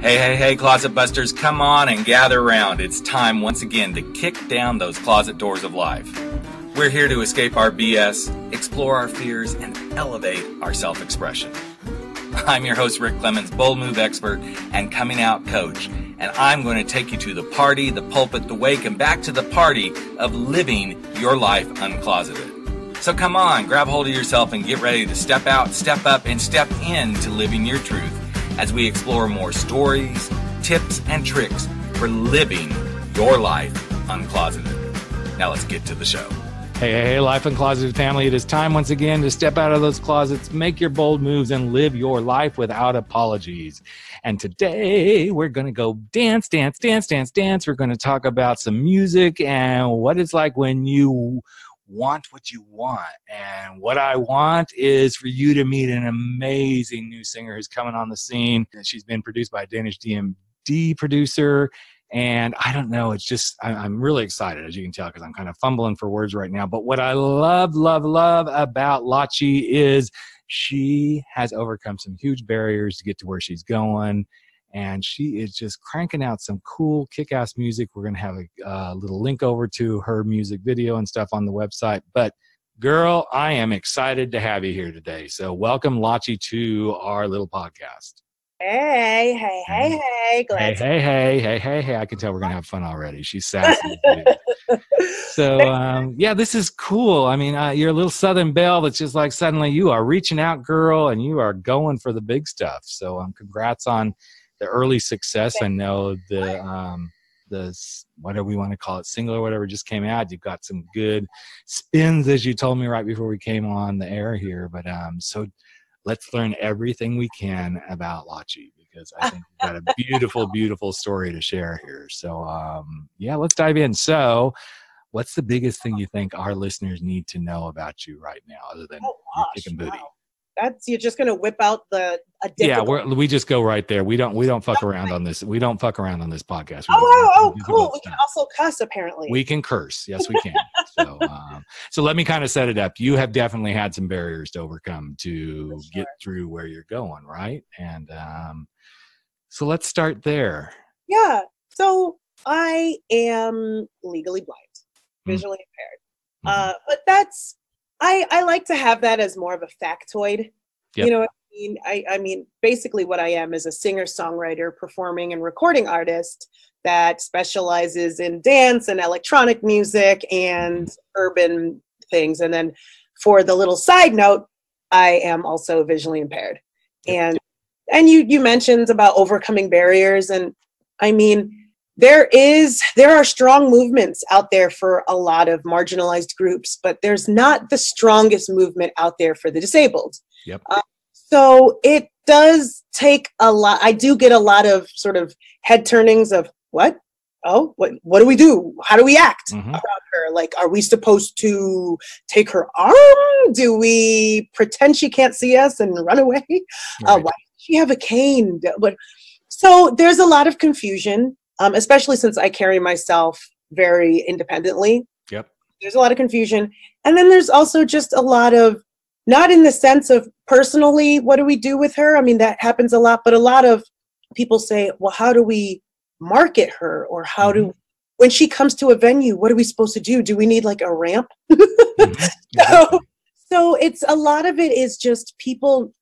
Hey, Closet Busters, come on and gather around. It's time once again to kick down those closet doors of life. We're here to escape our BS, explore our fears, and elevate our self-expression. I'm your host, Rick Clemens, bold move expert and coming out coach, and I'm going to take you to the party, the pulpit, the wake, and back to the party of living your life uncloseted. So come on, grab hold of yourself and get ready to step out, step up, and step into living your truth as we explore more stories, tips, and tricks for living your life uncloseted. Now let's get to the show. Hey, Life Uncloseted family. It is time once again to step out of those closets, make your bold moves, and live your life without apologies. And today we're going to go dance. We're going to talk about some music and what it's like when you want what you want. And what I want is for you to meet an amazing new singer who's coming on the scene. She's been produced by a Danish DMD producer. And I don't know, it's just, I'm really excited, as you can tell, because I'm kind of fumbling for words right now. But what I love about Lachi is she has overcome some huge barriers to get to where she's going. And she is just cranking out some cool, kick-ass music. We're going to have a little link over to her music video and stuff on the website. But girl, I am excited to have you here today. So welcome, Lachi, to our little podcast. Hey. Glad Hey. I can tell we're going to have fun already. She's sassy. So, this is cool. I mean, you're a little Southern belle that's just like suddenly you are reaching out, girl, and you are going for the big stuff. So congrats on the early success. I know the whatever we want to call it, single or whatever just came out. You've got some good spins, as you told me right before we came on the air here. But so let's learn everything we can about Lachi, because I think we've got a beautiful, beautiful story to share here. So, let's dive in. So, what's the biggest thing you think our listeners need to know about you right now, other than your kicking booty? Wow. You're just going to whip out a difficult... we just go right there. We don't fuck around on this. We don't fuck around on this podcast. Cool. We can also cuss, apparently. We can curse. Yes, we can. So let me kind of set it up. You have definitely had some barriers to overcome to get through where you're going, right? And so let's start there. Yeah. So I am legally blind, visually impaired. But that's... I like to have that as more of a factoid. Yep. You know what I mean? I mean, basically what I am is a singer-songwriter, performing and recording artist that specializes in dance and electronic music and urban things. And then for the little side note, I am also visually impaired. Yep. And you mentioned about overcoming barriers. And I mean, there are strong movements out there for a lot of marginalized groups, but there's not the strongest movement out there for the disabled. Yep. So it does take a lot. I do get a lot of sort of head turnings of what do we do? How do we act around her? Like, are we supposed to take her arm? Do we pretend she can't see us and run away? Right. Why does she have a cane? So there's a lot of confusion. Especially since I carry myself very independently. Yep. There's a lot of confusion. And then there's also just a lot of, not in the sense of personally, what do we do with her? I mean, that happens a lot, but a lot of people say, well, how do we market her? Or when she comes to a venue, what are we supposed to do? Do we need like a ramp? So it's a lot of it is just people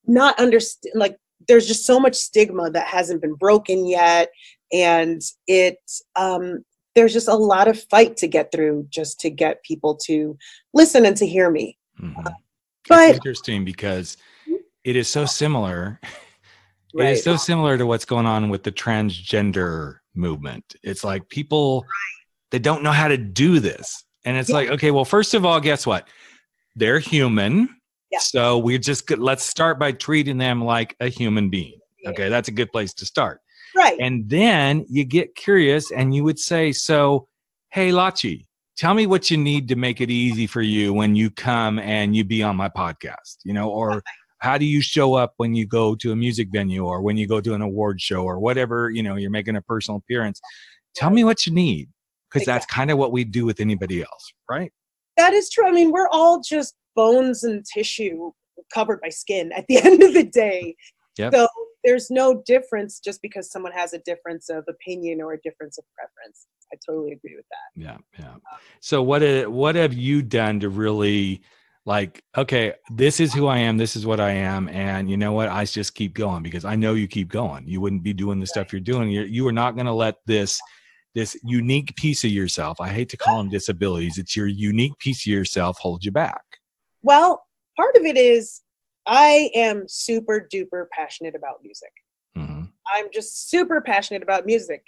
not understand, like there's just so much stigma that hasn't been broken yet. And there's just a lot of fight to get through just to get people to listen and to hear me. But it's interesting because it is so similar. Right. It is so similar to what's going on with the transgender movement. It's like people, they don't know how to do this. And it's like, okay, well, first of all, guess what? They're human. Yeah. So let's start by treating them like a human being. Okay, that's a good place to start. Right. And then you get curious and you would say, so, hey, Lachi, tell me what you need to make it easy for you when you come and you be on my podcast, or how do you show up when you go to a music venue or when you go to an award show or whatever, you're making a personal appearance. Tell me what you need, because that's kind of what we do with anybody else, right? That is true. I mean, we're all just bones and tissue covered by skin at the end of the day. Yep. So there's no difference just because someone has a difference of opinion or a difference of preference. I totally agree with that. Yeah. Yeah. So what have you done to really like, okay, this is who I am. This is what I am. And you know what? I just keep going because I know you keep going. You wouldn't be doing the stuff you're doing. You are not going to let this unique piece of yourself, I hate to call them disabilities, it's your unique piece of yourself, hold you back. Well, part of it is I am super duper passionate about music. Mm-hmm. I'm just super passionate about music.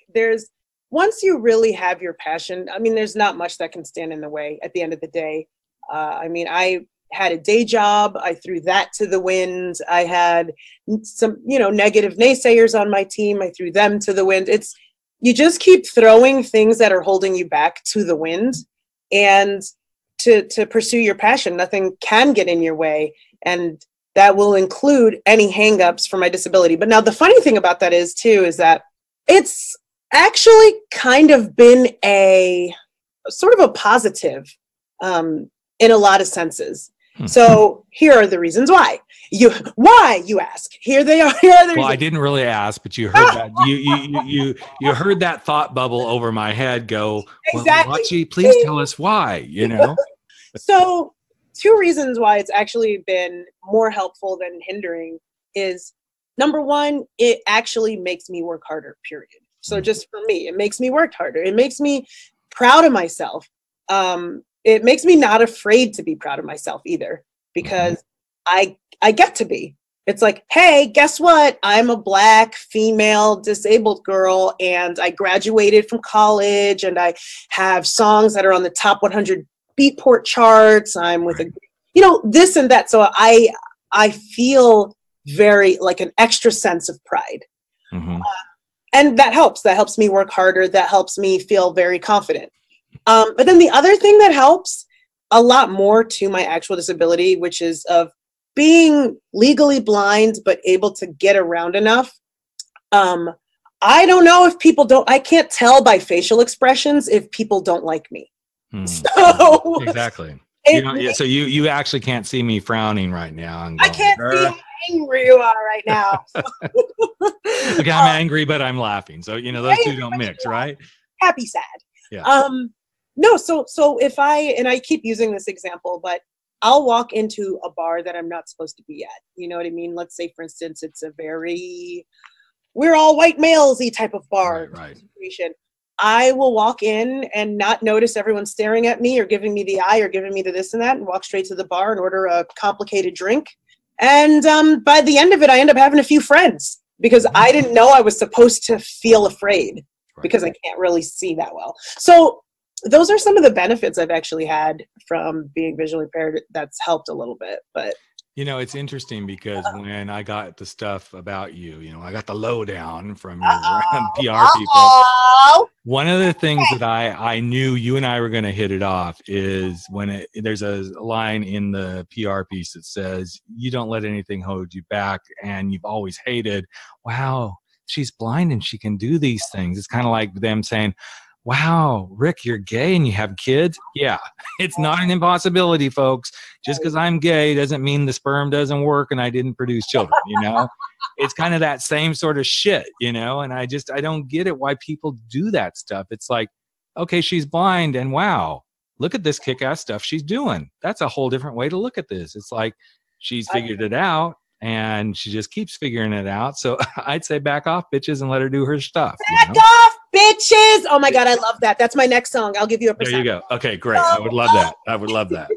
Once you really have your passion, I mean, there's not much that can stand in the way at the end of the day. I mean, I had a day job. I threw that to the wind. I had some, negative naysayers on my team. I threw them to the wind. You just keep throwing things that are holding you back to the wind, and to pursue your passion. Nothing can get in your way. And that will include any hangups for my disability. But now the funny thing about that is that it's actually kind of been a sort of a positive in a lot of senses. So here are the reasons why. You ask? Here they are. Here are the reasons. Well, I didn't really ask, but you heard that. You heard that thought bubble over my head go. Exactly. Well, Lachi, please tell us why. So 2 reasons why it's actually been more helpful than hindering is, number 1, it actually makes me work harder. Period. So just for me, it makes me work harder. It makes me proud of myself. It makes me not afraid to be proud of myself either, because I get to be. It's like, hey, guess what? I'm a Black female disabled girl, and I graduated from college, and I have songs that are on the top 100 Beatport charts. I'm with this and that. So I feel very like an extra sense of pride. And that helps me work harder. That helps me feel very confident. But then the other thing that helps a lot more to my actual disability, which is of being legally blind, but able to get around enough. I don't know if I can't tell by facial expressions if people don't like me. So exactly. So you actually can't see me frowning right now. I can't see how angry you are right now. Okay, I'm angry, but I'm laughing. So, those two don't mix, right? Happy, sad. Yeah. No, so if I keep using this example, but I'll walk into a bar that I'm not supposed to be at. You know what I mean? Let's say, for instance, it's a very, we're all white males-y type of bar situation. I will walk in and not notice everyone staring at me or giving me the eye or giving me the this and that, and walk straight to the bar and order a complicated drink. And by the end of it, I end up having a few friends because I didn't know I was supposed to feel afraid because I can't really see that well. So those are some of the benefits I've actually had from being visually impaired. That's helped a little bit, but. It's interesting because when I got the stuff about you, I got the lowdown from your PR people. One of the things that I knew you and I were going to hit it off is when there's a line in the PR piece that says, you don't let anything hold you back. And you've always hated, wow, she's blind and she can do these things. It's kind of like them saying, wow, Rick, you're gay and you have kids? Yeah, it's not an impossibility, folks. Just because I'm gay doesn't mean the sperm doesn't work and I didn't produce children, It's kind of that same sort of shit, and I don't get it why people do that stuff. It's like, okay, she's blind and wow, look at this kick-ass stuff she's doing. That's a whole different way to look at this. It's like she's figured it out. And she just keeps figuring it out. So I'd say back off, bitches, and let her do her stuff. Back off, bitches. Oh, my God. I love that. That's my next song. I'll give you a percent. There you go. Okay, great. I would love that.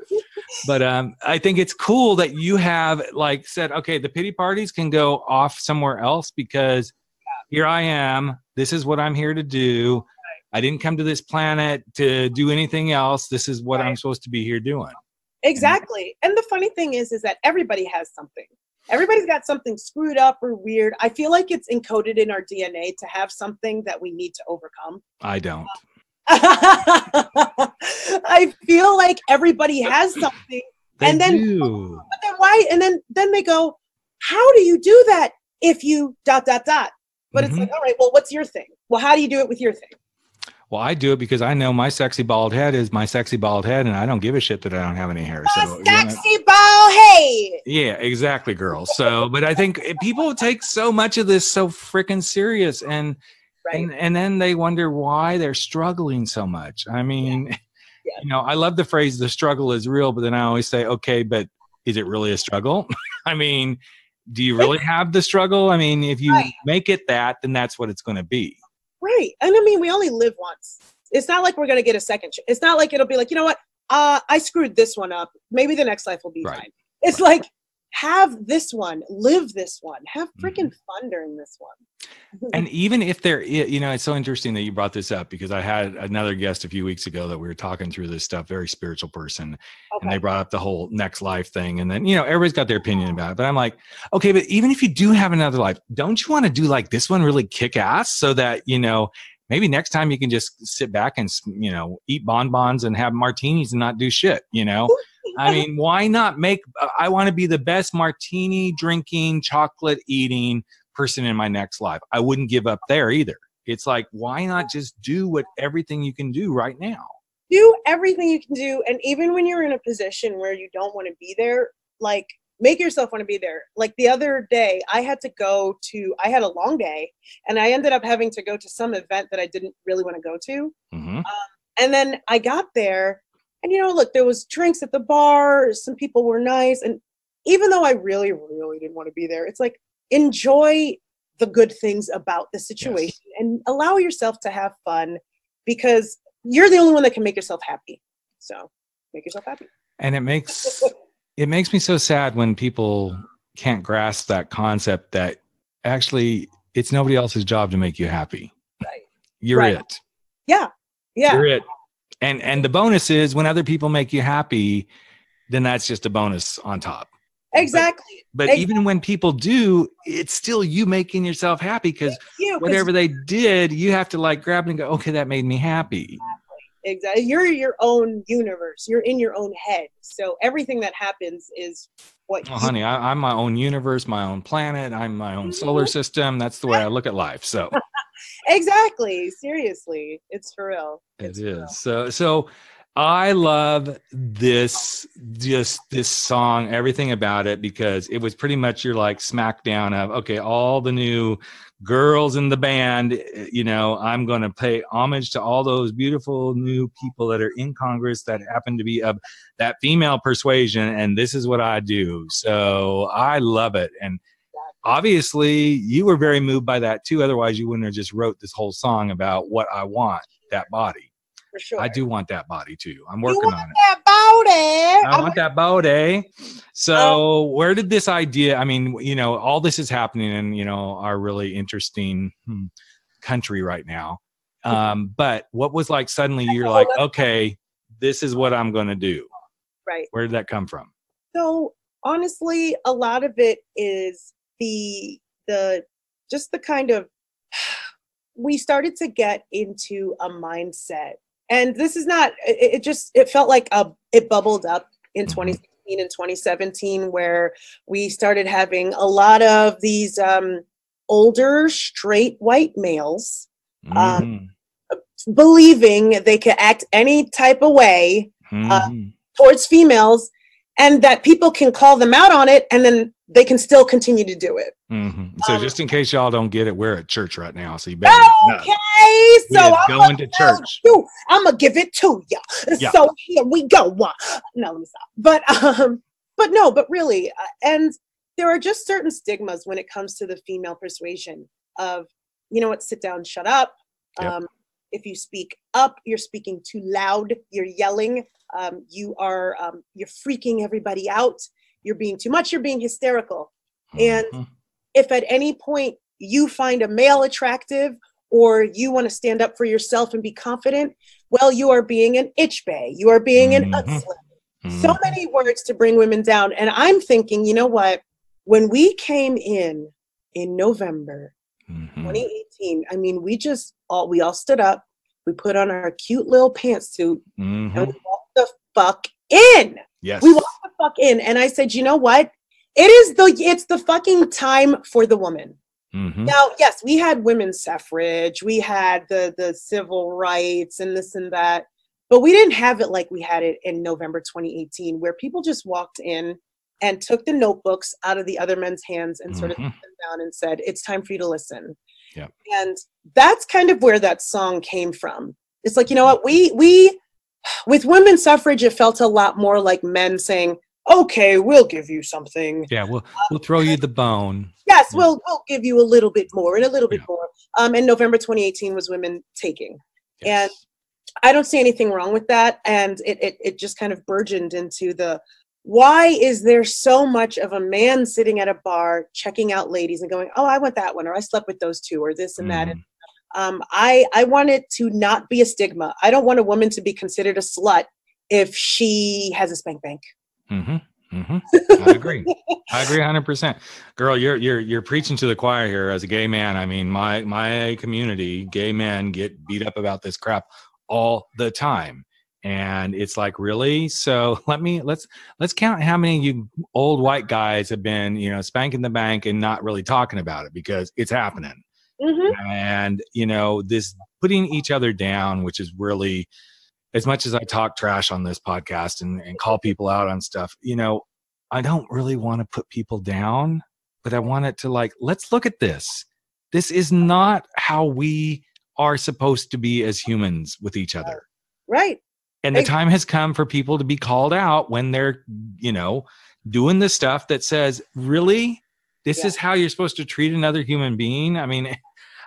But I think it's cool that you have said, okay, the pity parties can go off somewhere else because here I am. This is what I'm here to do. I didn't come to this planet to do anything else. This is what I'm supposed to be here doing. Exactly. And the funny thing is that everybody has something. Everybody's got something screwed up or weird. I feel like it's encoded in our DNA to have something that we need to overcome. I don't. I feel like everybody has something. They then do. But then why? And then they go, how do you do that if you ... But it's like, all right, well, what's your thing? Well, how do you do it with your thing? Well, I do it because I know my sexy bald head is my sexy bald head, and I don't give a shit that I don't have any hair. So, sexy bald head. Yeah, exactly, girl. So, but I think people take so much of this so freaking serious, and then they wonder why they're struggling so much. I mean, you know, I love the phrase "the struggle is real," but then I always say, okay, but is it really a struggle? I mean, do you really have the struggle? I mean, if you make it that, then that's what it's going to be. Right. And I mean, we only live once. It's not like we're going to get a second. It's not like it'll be like, you know what? I screwed this one up. Maybe the next life will be fine. It's like, have this one, live this one, have freaking fun during this one. And even if there, you know, it's so interesting that you brought this up, because I had another guest a few weeks ago that we were talking through this stuff, very spiritual person. And they brought up the whole next life thing. And then, you know, everybody's got their opinion about it. But I'm like, okay, but even if you do have another life, don't you want to do like this one really kick ass so that, you know, maybe next time you can just sit back and, you know, eat bonbons and have martinis and not do shit, you know? I mean, why not make, I want to be the best martini drinking, chocolate eating person in my next life. I wouldn't give up there either. It's like, why not just do everything you can do right now? Do everything you can do. And even when you're in a position where you don't want to be there, like, make yourself want to be there. Like the other day, I had a long day, and I ended up having to go to some event that I didn't really want to go to. And then I got there, and, you know, look, there was drinks at the bar. Some people were nice. And even though I really, really didn't want to be there, it's like, enjoy the good things about the situation and allow yourself to have fun, because you're the only one that can make yourself happy. So make yourself happy. And it makes me so sad when people can't grasp that concept that actually it's nobody else's job to make you happy. Right. You're it. Yeah. Yeah. You're it. And the bonus is when other people make you happy, then that's just a bonus on top. Exactly. But even when people do, it's still you making yourself happy, because whatever they did, you have to like grab and go, okay, that made me happy. Exactly. You're your own universe. You're in your own head. So everything that happens is what honey, I'm my own universe, my own planet. I'm my own solar system. That's the way I look at life. So exactly. Seriously. It's for real. It is. So I love this song, everything about it, because it was pretty much your like smackdown of, okay, all the new girls in the band, you know, I'm going to pay homage to all those beautiful new people that are in Congress that happen to be of that female persuasion. And this is what I do. So I love it. And obviously you were very moved by that too. Otherwise you wouldn't have just wrote this whole song about what I want, that body. For sure. I do want that body too. I'm working on it. That body. I want that body. So where did this idea, I mean, you know, all this is happening in, you know, our really interesting country right now. But what was like, suddenly you're like, okay, this is what I'm going to do. Right. Where did that come from? So honestly, a lot of it is the kind of, we started to get into a mindset. And this is not, it felt like it bubbled up in 2016 and 2017, where we started having a lot of these older straight white males believing they could act any type of way towards females, and that people can call them out on it, and then they can still continue to do it. So just in case y'all don't get it, we're at church right now. So you better so I'm going to church. I'm gonna give it to you. Yeah. So here we go. No, let me stop. But really, and there are just certain stigmas when it comes to the female persuasion of, you know what, sit down, shut up. Yep. If you speak up, you're speaking too loud. You're yelling. You're freaking everybody out. You're being too much. You're being hysterical. And if at any point you find a male attractive, or you want to stand up for yourself and be confident, well, you are being an itch bay. You are being an unslim. So many words to bring women down. And I'm thinking, you know what? When we came in November 2018, I mean, we all stood up. We put on our cute little pantsuit and we walked the fuck in. Yes. We walked the fuck in. And I said, you know what? It's the fucking time for the woman. Now, yes, we had women's suffrage, we had the civil rights and this and that, but we didn't have it like we had it in November 2018, where people just walked in and took the notebooks out of the other men's hands and sort of put them down and said, it's time for you to listen. Yep. And that's kind of where that song came from. It's like, you know what, we with women's suffrage, it felt a lot more like men saying, okay, we'll give you something. Yeah, we'll throw you the bone. Yes, we'll give you a little bit more and a little bit more. And November 2018 was women taking. Yes. And I don't see anything wrong with that. And it just kind of burgeoned into the, why is there so much of a man sitting at a bar checking out ladies and going, oh, I want that one, or I slept with those two, or this and that. And, I want it to not be a stigma. I don't want a woman to be considered a slut if she has a spank bank. I agree. I agree 100%. Girl, you're preaching to the choir here as a gay man. I mean, my community, gay men get beat up about this crap all the time. And it's like, really? So let's count how many of you old white guys have been, spanking the bank and not really talking about it, because it's happening. And, this putting each other down, which is really, as much as I talk trash on this podcast and call people out on stuff, I don't really want to put people down, but I want it to let's look at this. This is not how we are supposed to be as humans with each other. Right. And the time has come for people to be called out when they're, doing the stuff that says, really, this is how you're supposed to treat another human being. I mean,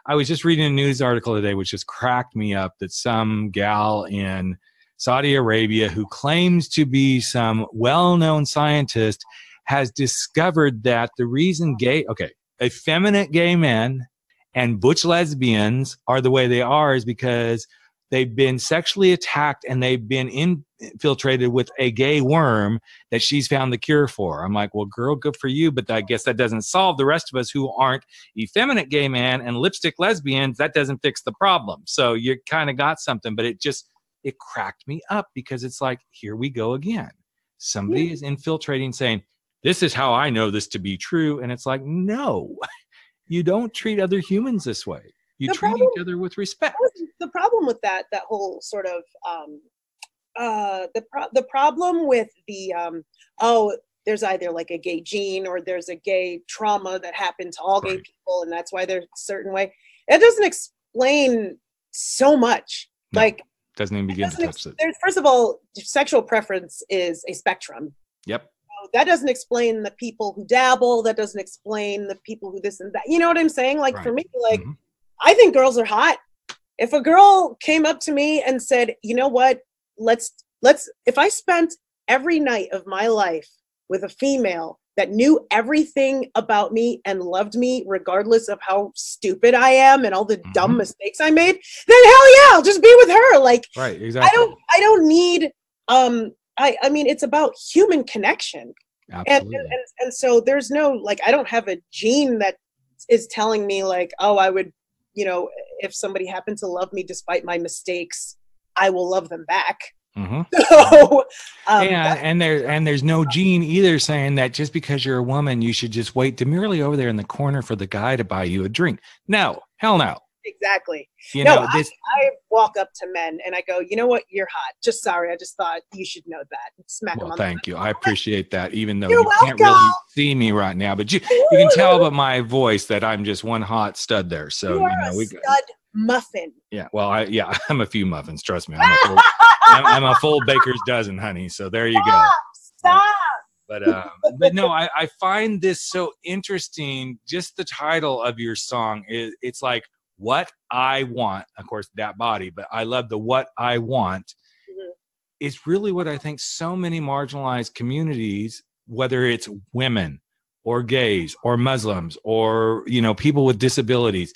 I was just reading a news article today, which just cracked me up, that some gal in Saudi Arabia who claims to be some well-known scientist has discovered that the reason effeminate gay men and butch lesbians are the way they are is because they've been sexually attacked and they've been infiltrated with a gay worm that she's found the cure for. I'm like, well, girl, good for you. But I guess that doesn't solve the rest of us who aren't effeminate gay men and lipstick lesbians. That doesn't fix the problem. So you kind of got something, but it cracked me up, because it's like, here we go again. Somebody is infiltrating saying, this is how I know this to be true. And it's like, no, you don't treat other humans this way. You treat each other with respect. The problem with that whole sort of, the problem with the, there's either like a gay gene or there's a gay trauma that happened to all gay people, and that's why they're a certain way. It doesn't explain so much. No, doesn't even begin to touch it. First of all, sexual preference is a spectrum. Yep. So that doesn't explain the people who dabble. That doesn't explain the people who this and that. You know what I'm saying? Like for me, I think girls are hot. If a girl came up to me and said, you know what, if I spent every night of my life with a female that knew everything about me and loved me regardless of how stupid I am and all the dumb mistakes I made, then hell yeah, I'll just be with her. Like, right, exactly. I don't need, I mean, it's about human connection. Absolutely. And so there's no, I don't have a gene that is telling me I would, if somebody happened to love me despite my mistakes, I will love them back. So, and there's no gene either saying that just because you're a woman, you should just wait demurely over there in the corner for the guy to buy you a drink. No, hell no. Exactly. I walk up to men and I go, you know what? You're hot. Just sorry. I just thought you should know that. Smack them on thank you. I appreciate that. Even though You're you can't really see me right now, but you can tell by my voice that I'm just one hot stud there. So, we stud muffin. Yeah. Well, I'm a few muffins. Trust me. I'm a full baker's dozen, honey. So there you go. Stop. But no, I find this so interesting. Just the title of your song it's like, what I want, of course, that body, but I love the what I want is really what I think so many marginalized communities, whether it's women or gays or Muslims or, people with disabilities,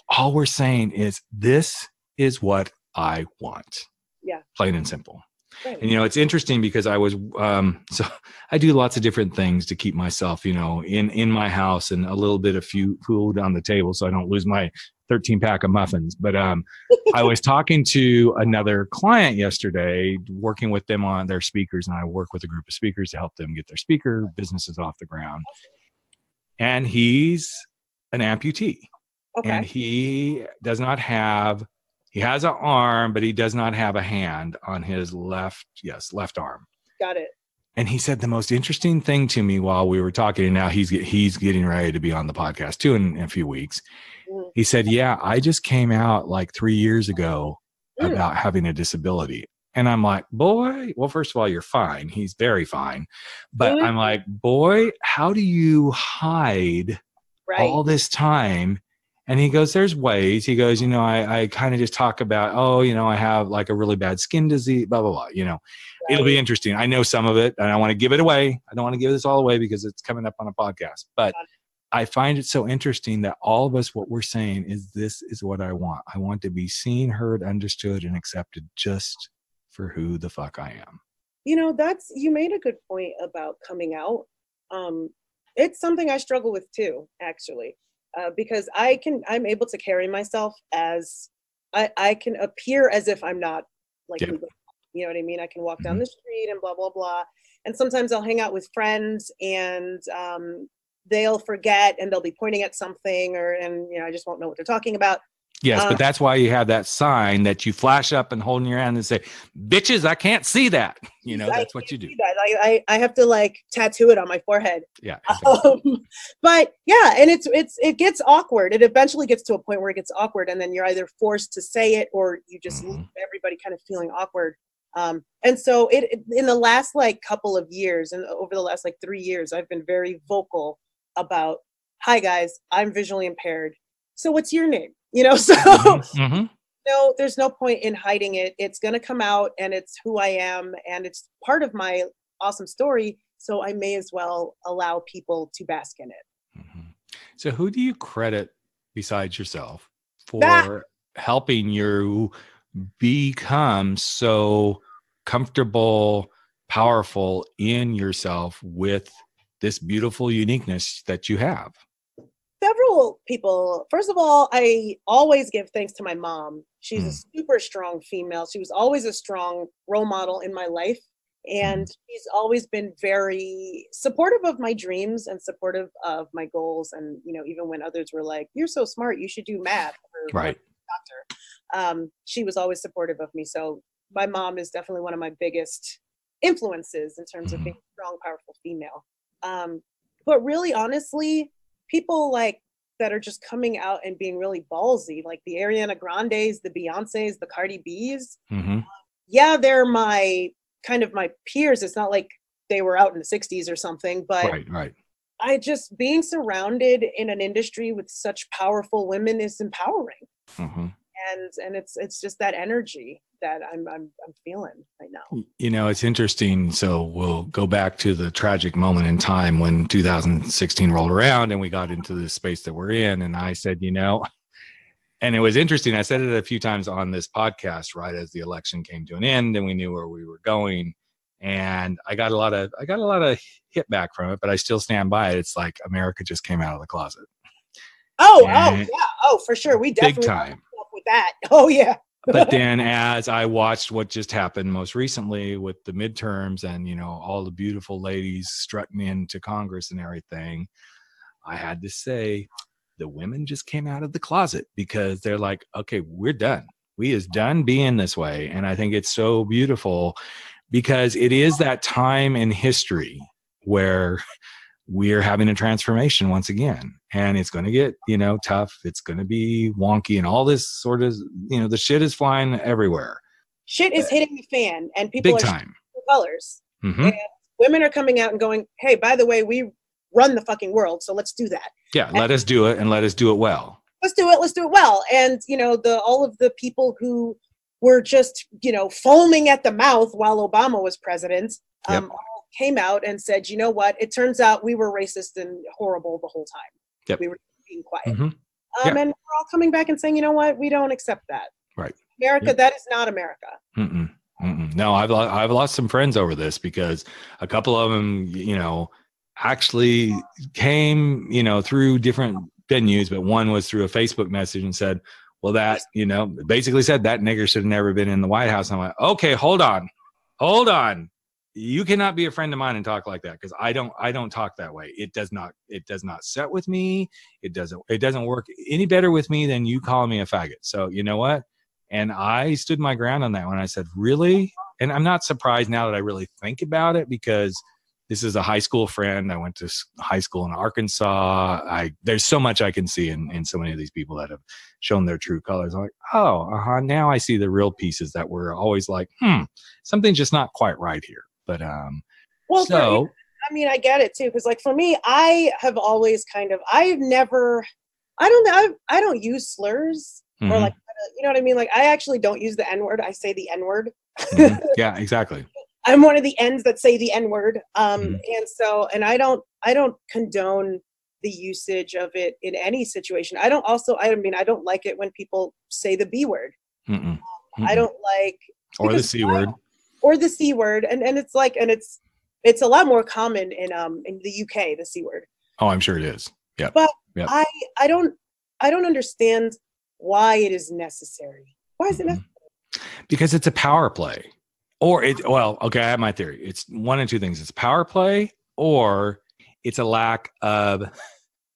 all we're saying is this is what I want. Yeah. Plain and simple. Right. And, it's interesting because I was, so I do lots of different things to keep myself, in my house and a little bit of food on the table so I don't lose my 13 pack of muffins. But I was talking to another client yesterday, working with them on their speakers. And I work with a group of speakers to help them get their speaker businesses off the ground. And he's an amputee. Okay. And he does not have, he has an arm, but he does not have a hand on his left arm. Got it. And he said the most interesting thing to me while we were talking, and now he's getting ready to be on the podcast too in a few weeks. Mm. He said, yeah, I just came out like 3 years ago about having a disability. And I'm like, boy, well, first of all, you're fine. He's very fine. But I'm like, boy, how do you hide all this time? And he goes, there's ways. He goes, I kind of just talk about, I have like a really bad skin disease, blah, blah, blah. It'll be interesting. I know some of it and I want to give it away. I don't want to give this all away because it's coming up on a podcast. But I find it so interesting that all of us, what we're saying is this is what I want. I want to be seen, heard, understood, and accepted just for who the fuck I am. You made a good point about coming out. It's something I struggle with too, actually. Because I'm able to carry myself as I can appear as if I'm not like, you know what I mean? I can walk down the street and blah, blah, blah. And sometimes I'll hang out with friends and they'll forget and they'll be pointing at something and I just won't know what they're talking about. Yes, but that's why you have that sign that you flash up and hold in your hand and say, bitches, I can't see that. That's what you do. I have to like tattoo it on my forehead. Yeah. But yeah, and it gets awkward. It eventually gets to a point where it gets awkward and then you're either forced to say it or you just leave everybody kind of feeling awkward. And so in the last like couple of years and over the last like 3 years, I've been very vocal about, hi guys, I'm visually impaired. So what's your name? No, there's no point in hiding it. It's going to come out and it's who I am and it's part of my awesome story. So I may as well allow people to bask in it. So who do you credit besides yourself for helping you become so comfortable, powerful in yourself with this beautiful uniqueness that you have? Several people. First of all, I always give thanks to my mom. She's a super strong female. She was always a strong role model in my life. And she's always been very supportive of my dreams and supportive of my goals. And, even when others were like, you're so smart, you should do math. Or doctor. She was always supportive of me. So my mom is definitely one of my biggest influences in terms of being a strong, powerful female. But really, honestly, people like that are just coming out and being really ballsy, like the Ariana Grandes, the Beyoncés, the Cardi B's. Yeah, they're my peers. It's not like they were out in the 60s or something, but I just being surrounded in an industry with such powerful women is empowering. And it's just that energy that I'm feeling right now. It's interesting. So we'll go back to the tragic moment in time when 2016 rolled around and we got into the space that we're in. And I said, and it was interesting. I said it a few times on this podcast, right as the election came to an end and we knew where we were going. And I got a lot of hit back from it, but I still stand by it. It's like America just came out of the closet. Yeah. Oh, for sure. We definitely big time with that. Oh yeah. But then as I watched what just happened most recently with the midterms and, all the beautiful ladies strutting into Congress and everything, I had to say the women just came out of the closet because they're like, okay, we're done. We is done being this way. And I think it's so beautiful because it is that time in history where we're having a transformation once again, and it's going to get, tough. It's going to be wonky and all this sort of, the shit is flying everywhere. Shit is hitting the fan and people big are time colors. And women are coming out and going, hey, by the way, we run the fucking world. So let's do that. Yeah. Let us do it and let us do it well. Let's do it well. And, all of the people who were just, foaming at the mouth while Obama was president, came out and said, you know what? It turns out we were racist and horrible the whole time. We were being quiet. And we're all coming back and saying, you know what? We don't accept that. Right. America, that is not America. No, I've lost some friends over this because a couple of them, actually came, through different venues, but one was through a Facebook message and said, well, that, basically said that nigger should have never been in the White House. And I'm like, okay, hold on. you cannot be a friend of mine and talk like that, because I don't talk that way. It does not set with me. It doesn't work any better with me than you calling me a faggot. So you know what? And I stood my ground on that one. I said, really? And I'm not surprised now that I really think about it, because this is a high school friend. I went to high school in Arkansas. There's so much I can see in so many of these people that have shown their true colors. I'm like, oh, now I see the real pieces that were always like, something's just not quite right here. But well, so I mean, I get it too, because like for me, I have always I don't use slurs or like, you know what I mean? Like I actually don't use the N-word. I say the N-word. Yeah, exactly. I'm one of the N's that say the N-word. And I don't condone the usage of it in any situation. I don't like it when people say the B word. I don't like, or the C word. Or the C word. And it's like, and it's a lot more common in the UK, the C word. Oh, I'm sure it is. Yeah. But I don't understand why it is necessary. Why is it necessary? Because it's a power play. I have my theory. It's one of two things. It's power play, or it's a lack of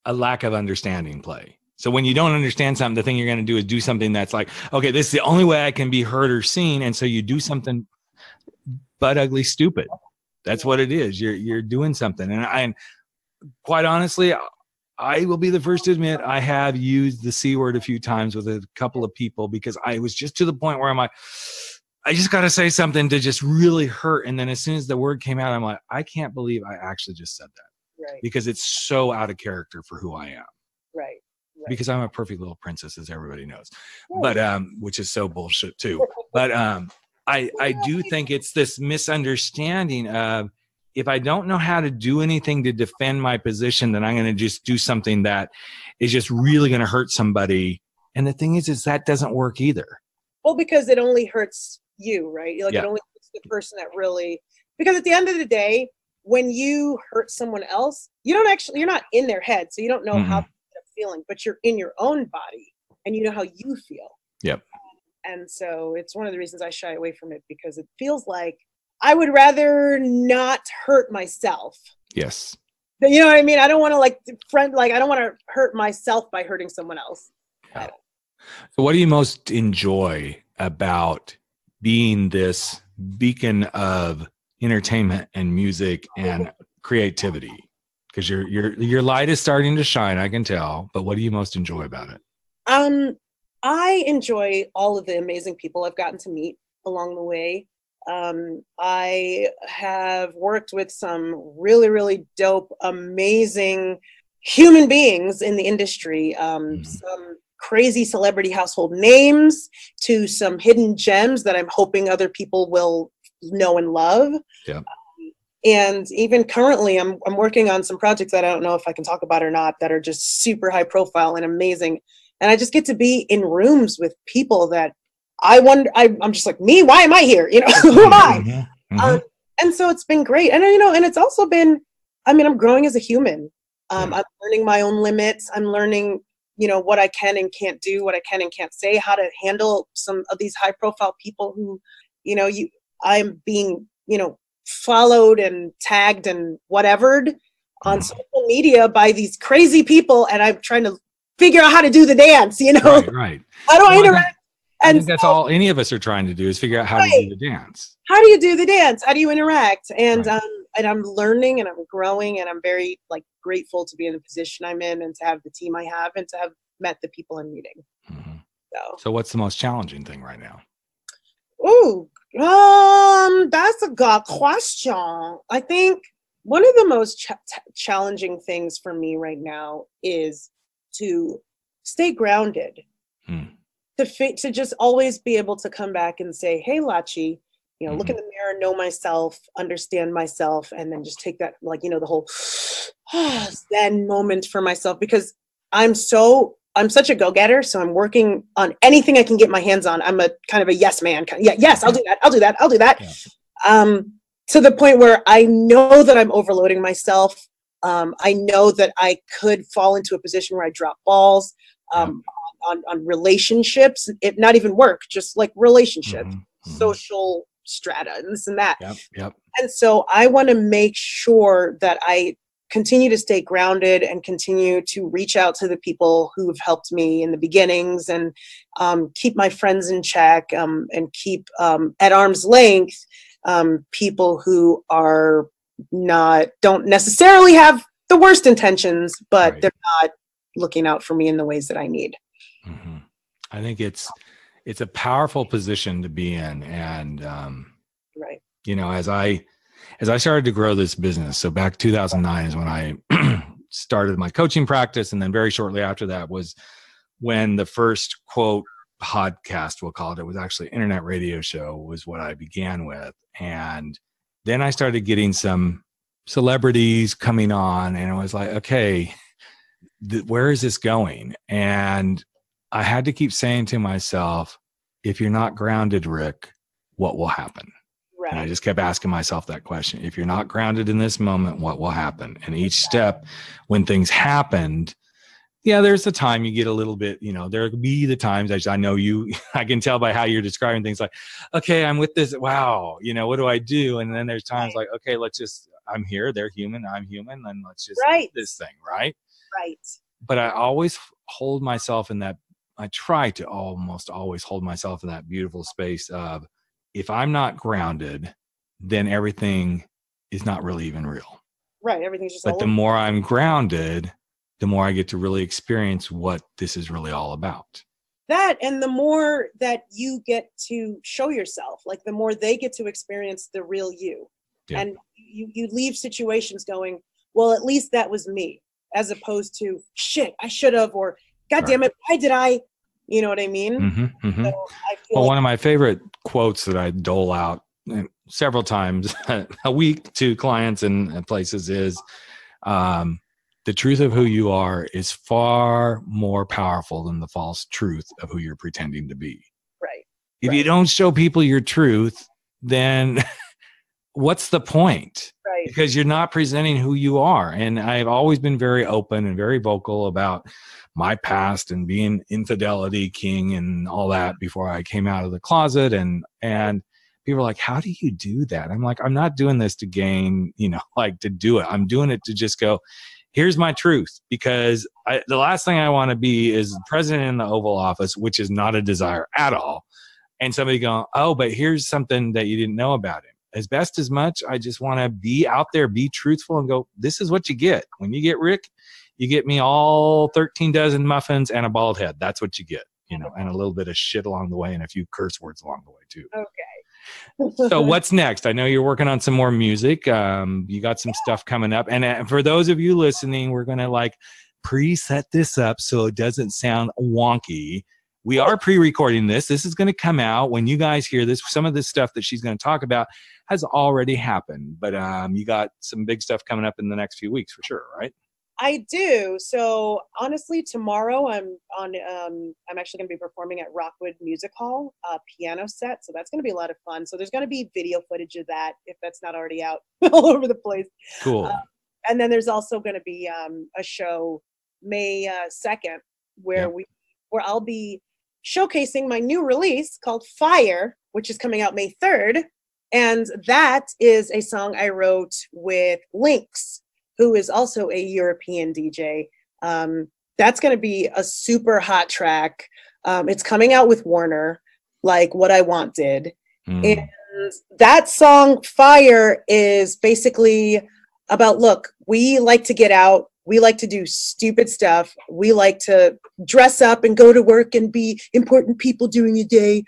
understanding play. So when you don't understand something, the thing you're going to do is do something that's like, okay, this is the only way I can be heard or seen. And so you do something butt ugly stupid. That's what it is. You're doing something. And quite honestly, I will be the first to admit I have used the C word a few times with a couple of people, because I was just to the point where I'm like, I just got to say something to just really hurt. And then as soon as the word came out, I'm like, I can't believe I actually just said that. Right. Because it's so out of character for who I am. Right. Because I'm a perfect little princess, as everybody knows. Right. But which is so bullshit too. But I do think it's this misunderstanding of, if I don't know how to do anything to defend my position, then I'm going to just do something that is just really going to hurt somebody. And the thing is that doesn't work either. Well, because it only hurts you, right? Like it only hurts the person that really, because at the end of the day, when you hurt someone else, you're not in their head. So you don't know how they're feeling, but you're in your own body and you know how you feel. Yep. And so it's one of the reasons I shy away from it, because it feels like I would rather not hurt myself. Yes. You know what I mean? I don't want to I don't want to hurt myself by hurting someone else. Yeah. So what do you most enjoy about being this beacon of entertainment and music and creativity? Because your light is starting to shine, I can tell. But what do you most enjoy about it? I enjoy all of the amazing people I've gotten to meet along the way. I have worked with some really, really dope, amazing human beings in the industry. Some crazy celebrity household names to some hidden gems that I'm hoping other people will know and love. Yeah. And even currently, I'm working on some projects that I don't know if I can talk about or not, that are just super high profile and amazing. And I just get to be in rooms with people that I wonder, I'm just like, me, why am I here? You know, who am I? And so it's been great. And, and it's also been, I'm growing as a human. I'm learning my own limits. I'm learning, what I can and can't do, what I can and can't say, how to handle some of these high profile people who, I'm being, followed and tagged and whatevered on social media by these crazy people. And I'm trying to figure out how to do the dance, Right. How do I interact? I think that's all any of us are trying to do, is figure out how to do the dance. How do you do the dance? How do you interact? And I'm learning and I'm growing, and I'm very grateful to be in the position I'm in and to have the team I have and to have met the people I'm meeting. So what's the most challenging thing right now? Ooh, that's a good question. I think one of the most challenging things for me right now is to stay grounded. To just always be able to come back and say, hey, Lachi, look in the mirror, know myself, understand myself, and then just take that, the whole zen moment for myself, because I'm such a go-getter. So I'm working on anything I can get my hands on. I'm a kind of a yes man. Yes, I'll do that. I'll do that. I'll do that. Yeah. To the point where I know that I'm overloading myself. I know that I could fall into a position where I drop balls. On relationships, not even work, just relationships, social strata, and this and that. And so I want to make sure that I continue to stay grounded and continue to reach out to the people who have helped me in the beginnings, and keep my friends in check, and keep at arm's length people who don't necessarily have the worst intentions, but Right. they're not looking out for me in the ways that I need. Mm-hmm. I think it's a powerful position to be in. And, Right. you know, as I started to grow this business, so back 2009 is when I started my coaching practice. And then very shortly after that was when the first quote podcast, we'll call it, it was actually internet radio show, was what I began with. And then I started getting some celebrities coming on, and I was like, okay, where is this going? And I had to keep saying to myself, if you're not grounded, Rick, what will happen? Right. And I just kept asking myself that question. If you're not grounded in this moment, what will happen? And each step, when things happened, yeah, there's the time you get a little bit, you know, there'll be the times, as I know you, I can tell by how you're describing things, like, okay, I'm with this. Wow. You know, what do I do? And then there's times like, okay, I'm here. They're human. I'm human. And let's just do this thing. Right. Right. But I always hold myself in that. I try to almost always hold myself in that beautiful space of, if I'm not grounded, then everything is not really even real. Right. Everything's just. But the more I'm grounded, the more I get to really experience what this is really all about. That, and the more that you get to show yourself, like the more they get to experience the real you. Yeah. And you leave situations going, well, at least that was me, as opposed to, shit, I should have, or God damn it, why did I? You know what I mean? Mm-hmm, mm-hmm. So I feel one of my favorite quotes that I dole out several times a week to clients and places is, the truth of who you are is far more powerful than the false truth of who you're pretending to be. Right. If you don't show people your truth, then what's the point? Right. Because you're not presenting who you are. And I've always been very open and very vocal about my past and being infidelity king and all that before I came out of the closet. And people are like, how do you do that? I'm like, I'm not doing this to gain, like to do it. I'm doing it to just go, here's my truth. Because the last thing I want to be is president in the Oval Office, which is not a desire at all. And somebody going, oh, but here's something that you didn't know about him. As best as much, I just want to be out there, be truthful, and go, this is what you get. When you get Rick, you get me all 13 dozen muffins and a bald head. That's what you get, and a little bit of shit along the way and a few curse words along the way too. Okay. So what's next? I know you're working on some more music. You got some stuff coming up. And for those of you listening, we're going to preset this up so it doesn't sound wonky. We are pre-recording this. This is going to come out when you guys hear this. Some of this stuff that she's going to talk about has already happened, but you got some big stuff coming up in the next few weeks for sure, right? I do. So honestly, tomorrow I'm actually going to be performing at Rockwood Music Hall, piano set. So that's going to be a lot of fun. So there's going to be video footage of that, if that's not already out all over the place. Cool. And then there's also going to be a show May 2nd where I'll be showcasing my new release called Fire, which is coming out May 3rd. And that is a song I wrote with Lynx, who is also a European DJ. That's going to be a super hot track. It's coming out with Warner, like What I Want did. And that song, Fire, is basically about, look, we like to get out. We like to do stupid stuff. We like to dress up and go to work and be important people during the day.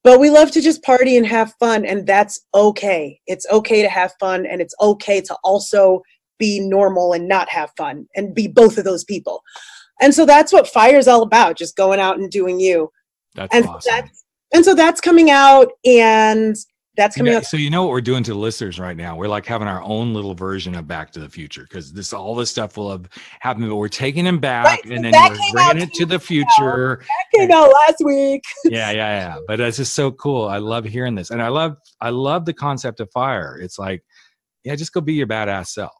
But we love to just party and have fun. And that's okay. It's okay to have fun. And it's okay to also be normal and not have fun and be both of those people. And so that's what Fire is all about, just going out and doing you. That's awesome. So that's coming out, and that's coming out. So you know what we're doing to the listeners right now? We're having our own little version of Back to the Future, because all this stuff will have happened, but we're taking them back and then we're bringing it to the future. That came out last week. Yeah. But it's just so cool. I love hearing this. And I love the concept of Fire. It's like, just go be your badass self.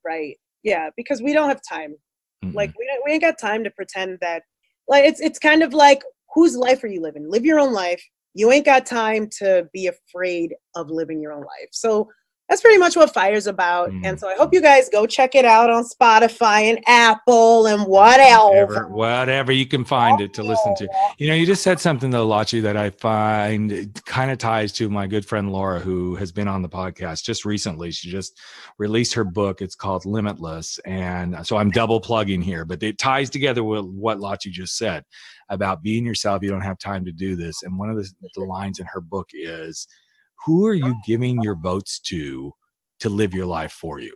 Right. Yeah. Because we don't have time. We ain't got time to pretend that, it's kind of like, whose life are you living? Live your own life. You ain't got time to be afraid of living your own life. So that's pretty much what Fire's about. And so I hope you guys go check it out on Spotify and Apple and whatever you can find it to listen to. You know, you just said something though, Lachi, that I find kind of ties to my good friend Laura, who has been on the podcast just recently. She just released her book. It's called Limitless. And so I'm double plugging here, but it ties together with what Lachi just said about being yourself. You don't have time to do this. And one of the lines in her book is, who are you giving your votes to live your life for you?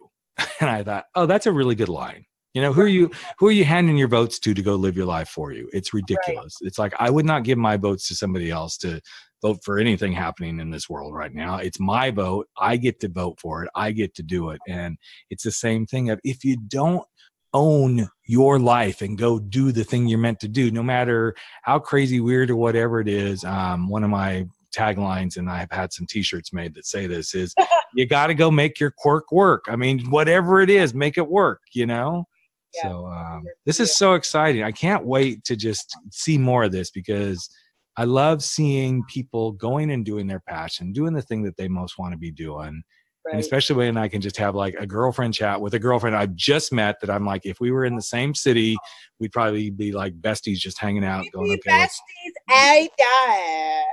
And I thought, oh, that's a really good line. You know, who are you handing your votes to go live your life for you? It's ridiculous. Right. It's like, I would not give my votes to somebody else to vote for anything happening in this world right now. It's my vote. I get to vote for it. I get to do it. And it's the same thing of, if you don't own your life and go do the thing you're meant to do, no matter how crazy, weird, or whatever it is. One of my taglines, and I've had some t-shirts made that say this, is you got to go make your quirk work. I mean, whatever it is, make it work, you know? Yeah. So this is so exciting. I can't wait to just see more of this, because I love seeing people going and doing their passion, doing the thing that they most want to be doing. Right. And especially when I can just have like a girlfriend chat with a girlfriend I've just met, that I'm like, if we were in the same city, we'd probably be like besties, just hanging out, going, okay,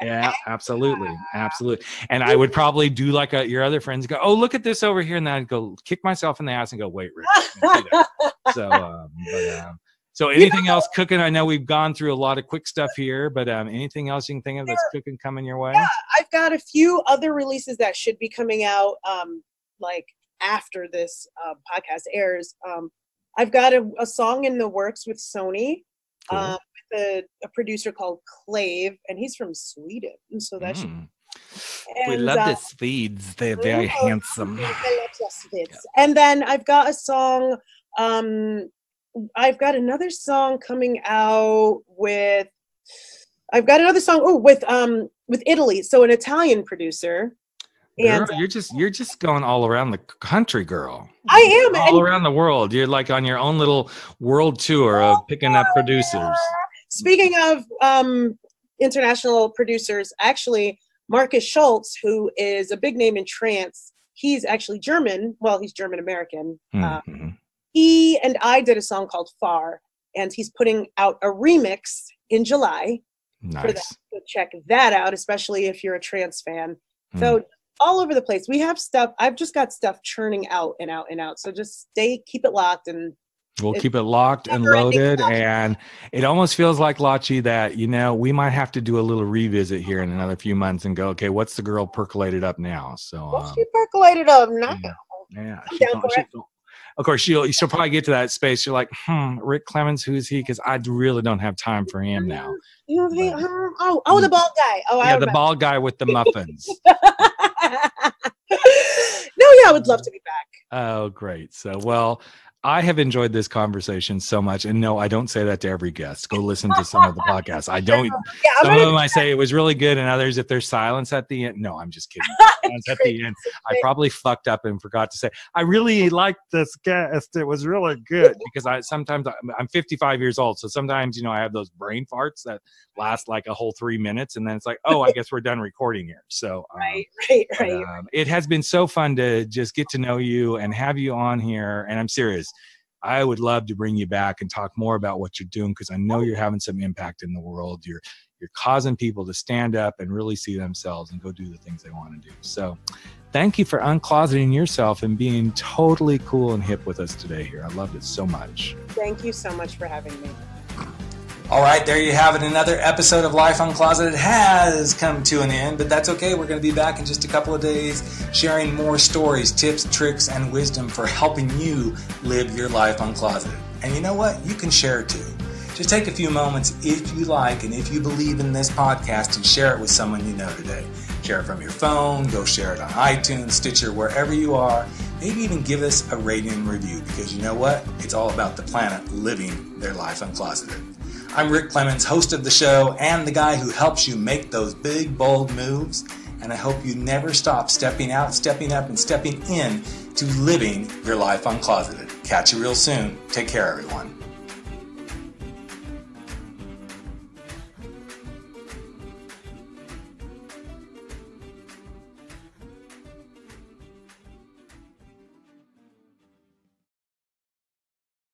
yeah, absolutely. And I would probably do like your other friends, go, oh, look at this over here. And then I'd go kick myself in the ass and go, wait, Rick. So anything else cooking? I know we've gone through a lot of quick stuff here, but anything else you can think of that's cooking, coming your way? Yeah, I've got a few other releases that should be coming out like after this podcast airs. I've got a song in the works with Sony, cool. With a producer called Clave, and he's from Sweden. And so that should. We love the Swedes. They're very handsome. And then I've got a song. I've got another song coming out with. I've got another song with Italy. So an Italian producer. Girl, you're just going all around the country, girl. I am all around the world. You're like on your own little world tour of picking up producers. Speaking of international producers, actually, Marcus Schultz, who is a big name in trance, he's actually German. Well, he's German American. Mm-hmm. He and I did a song called Far, and he's putting out a remix in July. Nice. So check that out, especially if you're a trance fan. So all over the place. We have stuff. I've just got stuff churning out and out and out. So just keep it locked, and we'll keep it locked and loaded. And it almost feels like, Lachi, that, you know, we might have to do a little revisit here in another few months and go, okay, what's the girl percolated up now? So what's she percolated up now? Yeah. Of course, she'll probably get to that space. You're like, Rick Clemens, who's he? Because I really don't have time for him now. The bald guy. Yeah, the bald guy with the muffins. I would love to be back. Oh, great. So, well, I have enjoyed this conversation so much. And no, I don't say that to every guest. Go listen to some of the podcasts. I don't. Some of them I say it was really good, and others, if there's silence at the end. No, I'm just kidding. Silence at the end. I probably fucked up and forgot to say, I really liked this guest. It was really good, because I'm 55 years old. So sometimes, you know, I have those brain farts that last like a whole 3 minutes. And then it's like, oh, I guess we're done recording here. So right. It has been so fun to just get to know you and have you on here. And I'm serious. I would love to bring you back and talk more about what you're doing, because I know you're having some impact in the world. You're causing people to stand up and really see themselves and go do the things they want to do. So thank you for uncloseting yourself and being totally cool and hip with us today here. I loved it so much. Thank you so much for having me. All right, there you have it. Another episode of Life Uncloseted has come to an end, but that's okay. We're going to be back in just a couple of days, sharing more stories, tips, tricks, and wisdom for helping you live your life uncloseted. And you know what? You can share too. Just take a few moments if you like and if you believe in this podcast, and share it with someone you know today. Share it from your phone, go share it on iTunes, Stitcher, wherever you are. Maybe even give us a rating and review, because you know what? It's all about the planet living their life uncloseted. I'm Rick Clemens, host of the show and the guy who helps you make those big, bold moves. And I hope you never stop stepping out, stepping up, and stepping in to living your life uncloseted. Catch you real soon. Take care, everyone.